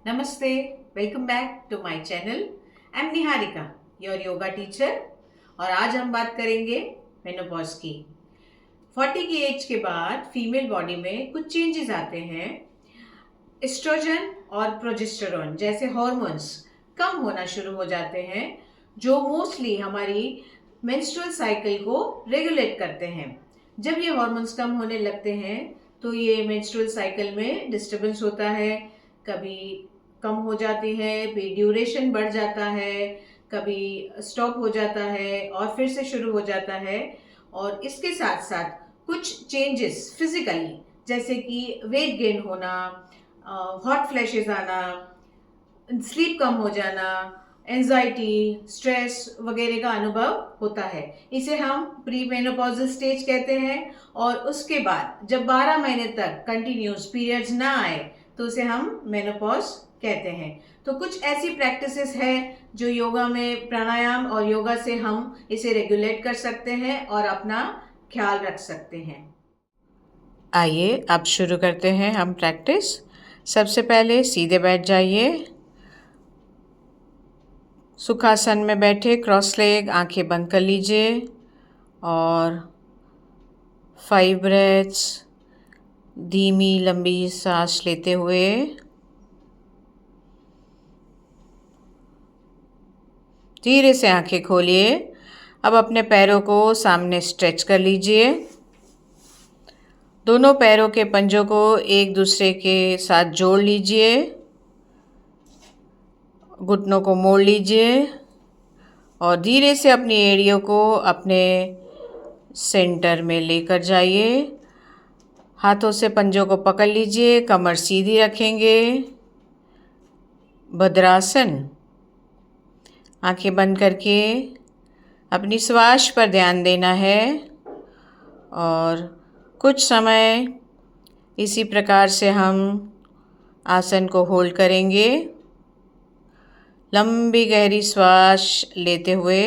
Namaste, welcome back to my channel. I'm Niharika, your yoga teacher. और आज हम बात करेंगे मेनोपॉज की। 40 की एज के बाद फीमेल बॉडी में कुछ चेंजेस आते हैं। एस्ट्रोजन और प्रोजेस्टेरोन जैसे हार्मोन्स कम होना शुरू हो जाते हैं, जो मोस्टली हमारी मेंस्ट्रुअल साइकिल को रेगुलेट करते हैं। जब ये हार्मोन्स कम होने लगते हैं तो ये मेंस्ट्रुअल साइकिल में डिस्टर्बेंस होता है, कभी कम हो जाती है, फिर ड्यूरेशन बढ़ जाता है, कभी स्टॉप हो जाता है और फिर से शुरू हो जाता है। और इसके साथ साथ कुछ चेंजेस फिजिकली, जैसे कि वेट गेन होना, हॉट फ्लैशेस आना, स्लीप कम हो जाना, एंजाइटी, स्ट्रेस वगैरह का अनुभव होता है। इसे हम प्री मेनोपॉजल स्टेज कहते हैं। और उसके बाद जब 12 महीने तक कंटिन्यूस पीरियड्स ना आए तो उसे हम मेनोपॉज कहते हैं। तो कुछ ऐसी प्रैक्टिसेस है जो योगा में, प्राणायाम और योगा से हम इसे रेगुलेट कर सकते हैं और अपना ख्याल रख सकते हैं। आइए अब शुरू करते हैं हम प्रैक्टिस। सबसे पहले सीधे बैठ जाइए, सुखासन में बैठे, क्रॉस लेग, आंखें बंद कर लीजिए और 5 ब्रेथ्स धीमी लंबी सांस लेते हुए धीरे से आंखें खोलिए। अब अपने पैरों को सामने स्ट्रेच कर लीजिए। दोनों पैरों के पंजों को एक दूसरे के साथ जोड़ लीजिए, घुटनों को मोड़ लीजिए और धीरे से अपनी एड़ियों को अपने सेंटर में लेकर जाइए। हाथों से पंजों को पकड़ लीजिए, कमर सीधी रखेंगे, भद्रासन। आंखें बंद करके अपनी श्वास पर ध्यान देना है और कुछ समय इसी प्रकार से हम आसन को होल्ड करेंगे। लंबी गहरी श्वास लेते हुए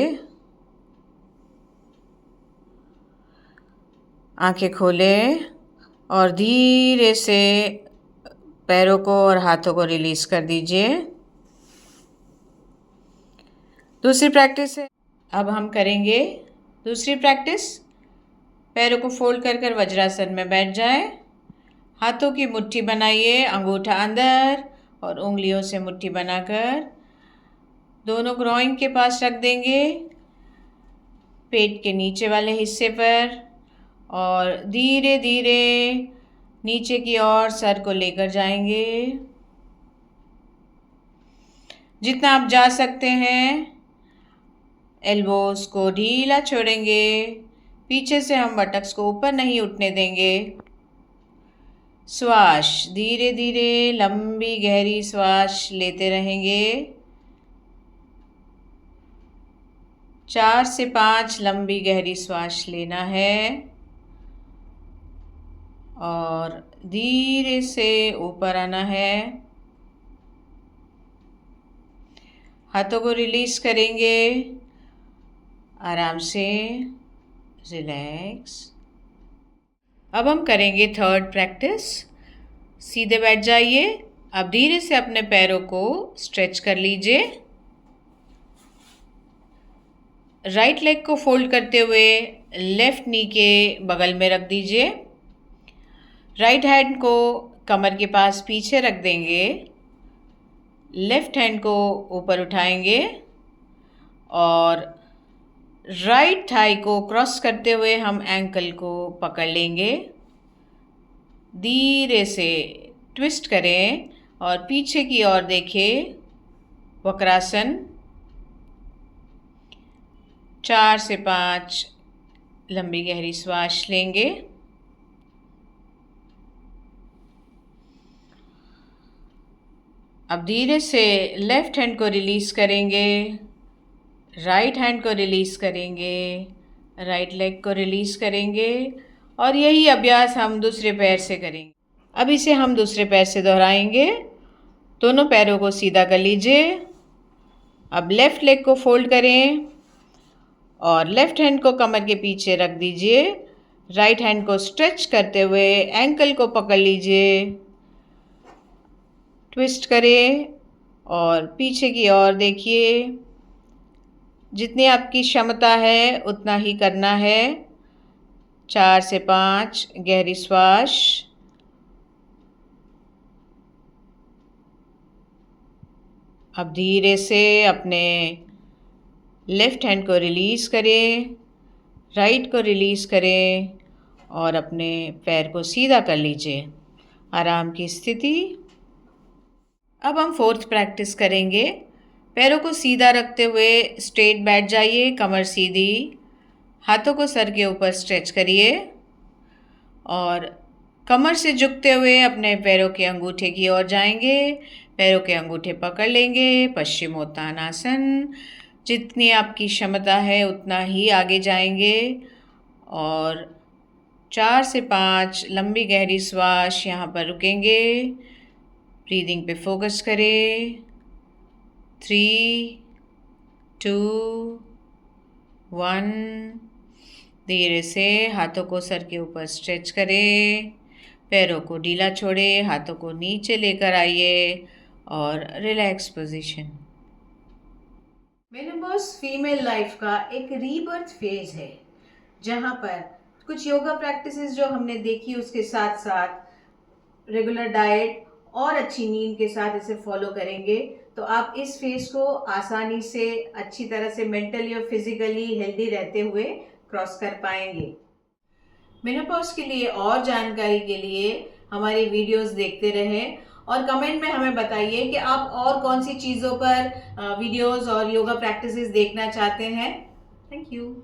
आंखें खोलें और धीरे से पैरों को और हाथों को रिलीज़ कर दीजिए। दूसरी प्रैक्टिस है, अब हम करेंगे दूसरी प्रैक्टिस। पैरों को फोल्ड कर कर वज्रासन में बैठ जाएं। हाथों की मुट्ठी बनाइए, अंगूठा अंदर और उंगलियों से मुट्ठी बनाकर दोनों ग्रोइन के पास रख देंगे, पेट के नीचे वाले हिस्से पर, और धीरे धीरे नीचे की ओर सर को लेकर जाएंगे। जितना आप जा सकते हैं एल्बोस को ढीला छोड़ेंगे, पीछे से हम बटक्स को ऊपर नहीं उठने देंगे। श्वास धीरे धीरे लंबी गहरी श्वास लेते रहेंगे। 4 से 5 लंबी गहरी श्वास लेना है और धीरे से ऊपर आना है। हाथों को रिलीज करेंगे, आराम से रिलैक्स। अब हम करेंगे थर्ड प्रैक्टिस। सीधे बैठ जाइए। अब धीरे से अपने पैरों को स्ट्रेच कर लीजिए। राइट लेग को फोल्ड करते हुए लेफ्ट नी के बगल में रख दीजिए। राइट हैंड को कमर के पास पीछे रख देंगे, लेफ्ट हैंड को ऊपर उठाएंगे और राइट थाई को क्रॉस करते हुए हम एंकल को पकड़ लेंगे। धीरे से ट्विस्ट करें और पीछे की ओर देखें, वक्रासन। 4 से 5 लंबी गहरी श्वास लेंगे। अब धीरे से लेफ्ट हैंड को रिलीज़ करेंगे, राइट हैंड को रिलीज़ करेंगे, राइट लेग को रिलीज़ करेंगे और यही अभ्यास हम दूसरे पैर से करेंगे। अब इसे हम दूसरे पैर से दोहराएंगे। दोनों पैरों को सीधा कर लीजिए। अब लेफ़्ट लेग को फोल्ड करें और लेफ़्ट हैंड को कमर के पीछे रख दीजिए। राइट हैंड को स्ट्रेच करते हुए एंकल को पकड़ लीजिए। ट्विस्ट करें और पीछे की ओर देखिए। जितनी आपकी क्षमता है उतना ही करना है। 4 से 5 गहरी श्वास। अब धीरे से अपने लेफ्ट हैंड को रिलीज़ करें, राइट को रिलीज़ करें और अपने पैर को सीधा कर लीजिए। आराम की स्थिति। अब हम 4th प्रैक्टिस करेंगे। पैरों को सीधा रखते हुए स्ट्रेट बैठ जाइए, कमर सीधी, हाथों को सर के ऊपर स्ट्रेच करिए और कमर से झुकते हुए अपने पैरों के अंगूठे की ओर जाएंगे। पैरों के अंगूठे पकड़ लेंगे, पश्चिमोत्तानासन। जितनी आपकी क्षमता है उतना ही आगे जाएंगे और 4 से 5 लंबी गहरी श्वास यहाँ पर रुकेंगे। ब्रीदिंग पे फोकस करें। 3, 2, 1। धीरे से हाथों को सर के ऊपर स्ट्रेच करें, पैरों को ढीला छोड़े, हाथों को नीचे लेकर आइए और relax position. Menopause female life का एक रीबर्थ फेज है, जहाँ पर कुछ योगा प्रैक्टिसेस जो हमने देखी उसके साथ साथ रेगुलर डाइट और अच्छी नींद के साथ इसे फॉलो करेंगे तो आप इस फेज को आसानी से अच्छी तरह से मेंटली और फिजिकली हेल्दी रहते हुए क्रॉस कर पाएंगे। मेनोपॉज के लिए और जानकारी के लिए हमारी वीडियोस देखते रहें और कमेंट में हमें बताइए कि आप और कौन सी चीज़ों पर वीडियोस और योगा प्रैक्टिसेस देखना चाहते हैं। Thank you.